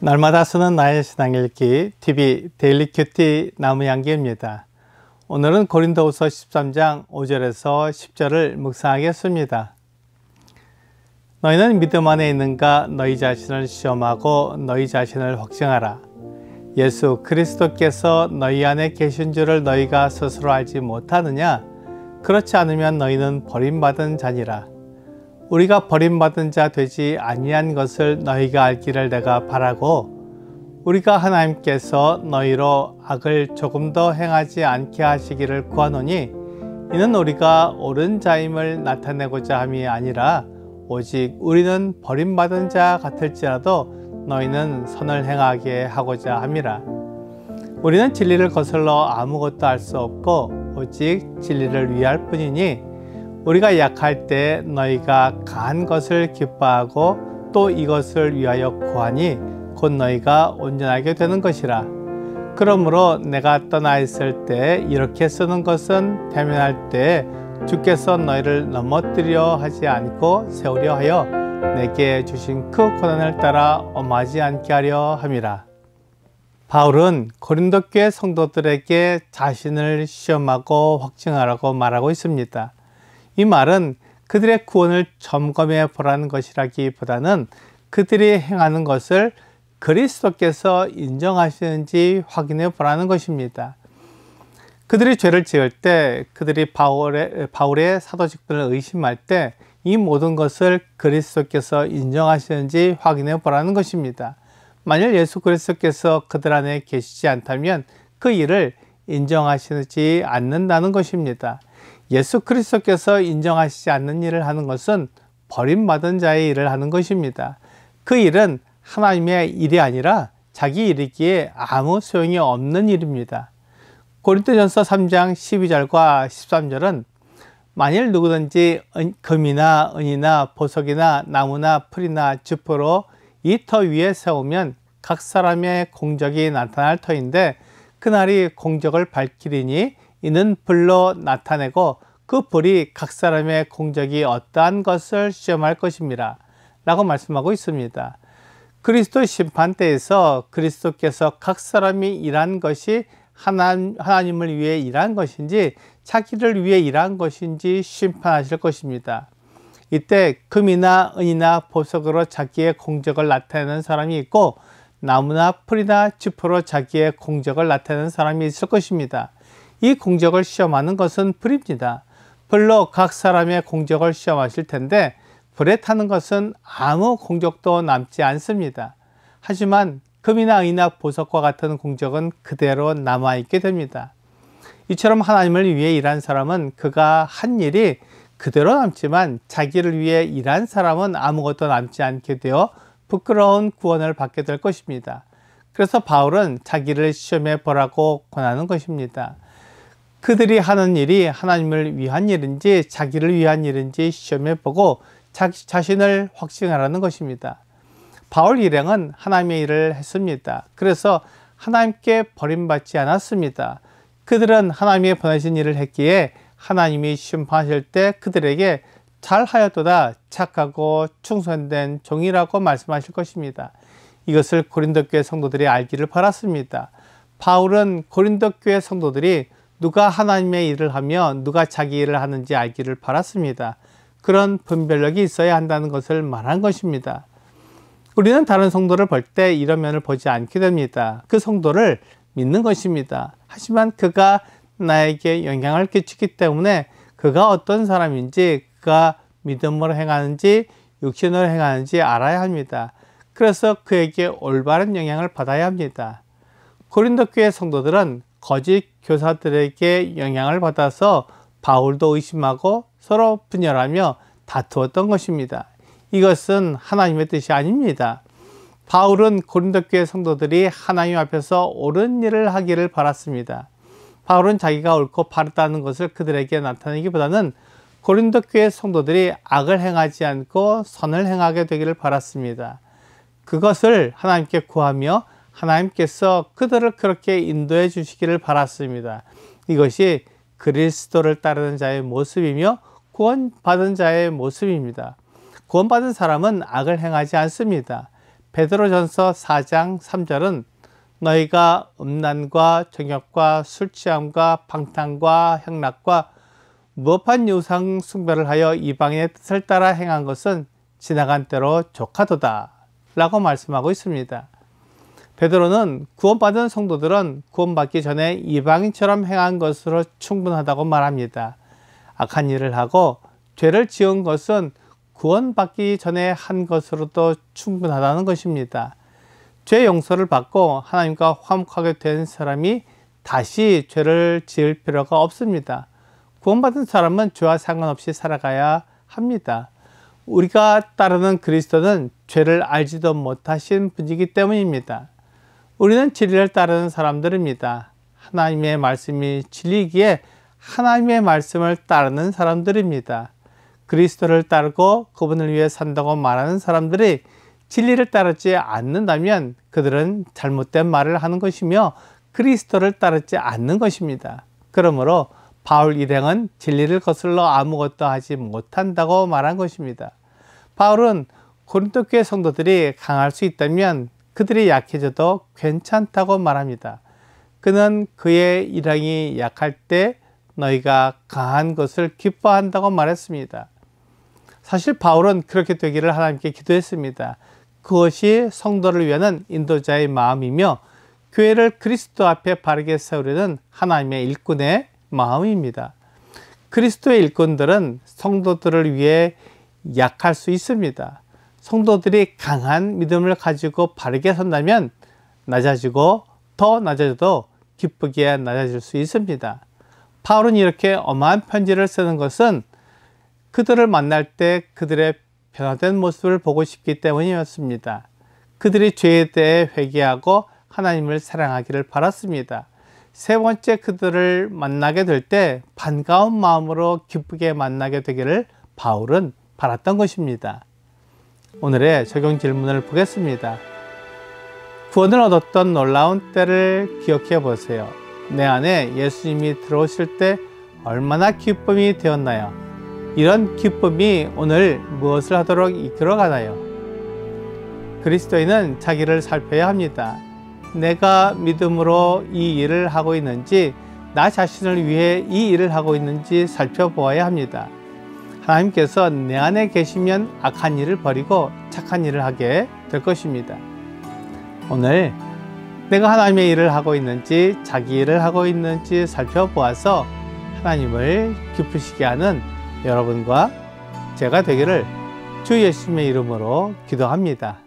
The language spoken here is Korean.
날마다 쓰는 나의 신앙 읽기 TV 데일리 큐티 나무양기입니다. 오늘은 고린도후서 13장 5절에서 10절을 묵상하겠습니다. 너희는 믿음 안에 있는가? 너희 자신을 시험하고 너희 자신을 확증하라. 예수 그리스도께서 너희 안에 계신 줄을 너희가 스스로 알지 못하느냐? 그렇지 않으면 너희는 버림받은 자니라. 우리가 버림받은 자 되지 아니한 것을 너희가 알기를 내가 바라고, 우리가 하나님께서 너희로 악을 조금 더 행하지 않게 하시기를 구하노니, 이는 우리가 옳은 자임을 나타내고자 함이 아니라 오직 우리는 버림받은 자 같을지라도 너희는 선을 행하게 하고자 함이라. 우리는 진리를 거슬러 아무것도 할 수 없고 오직 진리를 위할 뿐이니, 우리가 약할 때 너희가 강한 것을 기뻐하고 또 이것을 위하여 구하니 곧 너희가 온전하게 되는 것이라. 그러므로 내가 떠나 있을 때 이렇게 쓰는 것은 대면할 때 주께서 너희를 넘어뜨려 하지 않고 세우려 하여 내게 주신 그 고난을 따라 엄하지 않게 하려 함이라. 바울은 고린도 교회 성도들에게 자신을 시험하고 확증하라고 말하고 있습니다. 이 말은 그들의 구원을 점검해 보라는 것이라기보다는 그들이 행하는 것을 그리스도께서 인정하시는지 확인해 보라는 것입니다. 그들이 죄를 지을 때, 그들이 바울의 사도직분을 의심할 때 이 모든 것을 그리스도께서 인정하시는지 확인해 보라는 것입니다. 만일 예수 그리스도께서 그들 안에 계시지 않다면 그 일을 인정하시지 않는다는 것입니다. 예수 그리스도께서 인정하시지 않는 일을 하는 것은 버림받은 자의 일을 하는 것입니다. 그 일은 하나님의 일이 아니라 자기 일이기에 아무 소용이 없는 일입니다. 고린도전서 3장 12절과 13절은 만일 누구든지 금이나 은이나 보석이나 나무나 풀이나 즙으로 이 터 위에 세우면 각 사람의 공적이 나타날 터인데, 그날이 공적을 밝히리니 이는 불로 나타내고 그 불이 각 사람의 공적이 어떠한 것을 시험할 것입니다 라고 말씀하고 있습니다. 그리스도 심판대에서 그리스도께서 각 사람이 일한 것이 하나님을 위해 일한 것인지 자기를 위해 일한 것인지 심판하실 것입니다. 이때 금이나 은이나 보석으로 자기의 공적을 나타내는 사람이 있고, 나무나 풀이나 짚으로 자기의 공적을 나타내는 사람이 있을 것입니다. 이 공적을 시험하는 것은 불입니다. 불로 각 사람의 공적을 시험하실 텐데, 불에 타는 것은 아무 공적도 남지 않습니다. 하지만 금이나 은이나 보석과 같은 공적은 그대로 남아있게 됩니다. 이처럼 하나님을 위해 일한 사람은 그가 한 일이 그대로 남지만, 자기를 위해 일한 사람은 아무것도 남지 않게 되어 부끄러운 구원을 받게 될 것입니다. 그래서 바울은 자기를 시험해 보라고 권하는 것입니다. 그들이 하는 일이 하나님을 위한 일인지 자기를 위한 일인지 시험해 보고 자신을 확증하라는 것입니다. 바울 일행은 하나님의 일을 했습니다. 그래서 하나님께 버림받지 않았습니다. 그들은 하나님이 보내신 일을 했기에 하나님이 심판하실 때 그들에게 잘하였도다, 착하고 충성된 종이라고 말씀하실 것입니다. 이것을 고린도 교회 성도들이 알기를 바랐습니다. 바울은 고린도 교회 성도들이 누가 하나님의 일을 하며 누가 자기 일을 하는지 알기를 바랐습니다. 그런 분별력이 있어야 한다는 것을 말한 것입니다. 우리는 다른 성도를 볼 때 이런 면을 보지 않게 됩니다. 그 성도를 믿는 것입니다. 하지만 그가 나에게 영향을 끼치기 때문에 그가 어떤 사람인지, 그가 믿음으로 행하는지 육신으로 행하는지 알아야 합니다. 그래서 그에게 올바른 영향을 받아야 합니다. 고린도 교회 성도들은 거짓 교사들에게 영향을 받아서 바울도 의심하고 서로 분열하며 다투었던 것입니다. 이것은 하나님의 뜻이 아닙니다. 바울은 고린도 교회 성도들이 하나님 앞에서 옳은 일을 하기를 바랐습니다. 바울은 자기가 옳고 바르다는 것을 그들에게 나타내기보다는 고린도 교회 성도들이 악을 행하지 않고 선을 행하게 되기를 바랐습니다. 그것을 하나님께 구하며 하나님께서 그들을 그렇게 인도해 주시기를 바랐습니다. 이것이 그리스도를 따르는 자의 모습이며 구원받은 자의 모습입니다. 구원받은 사람은 악을 행하지 않습니다. 베드로전서 4장 3절은 너희가 음란과 정욕과 술취함과 방탕과 향락과 무법한 유상 숭배를 하여 이방인의 뜻을 따라 행한 것은 지나간 때로 족하도다 라고 말씀하고 있습니다. 베드로는 구원받은 성도들은 구원받기 전에 이방인처럼 행한 것으로 충분하다고 말합니다. 악한 일을 하고 죄를 지은 것은 구원받기 전에 한 것으로도 충분하다는 것입니다. 죄 용서를 받고 하나님과 화목하게 된 사람이 다시 죄를 지을 필요가 없습니다. 구원받은 사람은 죄와 상관없이 살아가야 합니다. 우리가 따르는 그리스도는 죄를 알지도 못하신 분이기 때문입니다. 우리는 진리를 따르는 사람들입니다. 하나님의 말씀이 진리이기에 하나님의 말씀을 따르는 사람들입니다. 그리스도를 따르고 그분을 위해 산다고 말하는 사람들이 진리를 따르지 않는다면 그들은 잘못된 말을 하는 것이며 그리스도를 따르지 않는 것입니다. 그러므로 바울 일행은 진리를 거슬러 아무것도 하지 못한다고 말한 것입니다. 바울은 고린도 교회 성도들이 강할 수 있다면 그들이 약해져도 괜찮다고 말합니다. 그는 그의 일행이 약할 때 너희가 강한 것을 기뻐한다고 말했습니다. 사실 바울은 그렇게 되기를 하나님께 기도했습니다. 그것이 성도를 위하는 인도자의 마음이며 교회를 그리스도 앞에 바르게 세우려는 하나님의 일꾼의 마음입니다. 그리스도의 일꾼들은 성도들을 위해 약할 수 있습니다. 성도들이 강한 믿음을 가지고 바르게 선다면 낮아지고 더 낮아져도 기쁘게 낮아질 수 있습니다. 바울은 이렇게 엄한 편지를 쓰는 것은 그들을 만날 때 그들의 변화된 모습을 보고 싶기 때문이었습니다. 그들이 죄에 대해 회개하고 하나님을 사랑하기를 바랐습니다. 세 번째 그들을 만나게 될 때 반가운 마음으로 기쁘게 만나게 되기를 바울은 바랐던 것입니다. 오늘의 적용 질문을 보겠습니다. 구원을 얻었던 놀라운 때를 기억해 보세요. 내 안에 예수님이 들어오실 때 얼마나 기쁨이 되었나요? 이런 기쁨이 오늘 무엇을 하도록 이끌어가나요? 그리스도인은 자기를 살펴야 합니다. 내가 믿음으로 이 일을 하고 있는지, 나 자신을 위해 이 일을 하고 있는지 살펴보아야 합니다. 하나님께서 내 안에 계시면 악한 일을 버리고 착한 일을 하게 될 것입니다. 오늘 내가 하나님의 일을 하고 있는지 자기 일을 하고 있는지 살펴보아서 하나님을 기쁘시게 하는 여러분과 제가 되기를 주 예수님의 이름으로 기도합니다.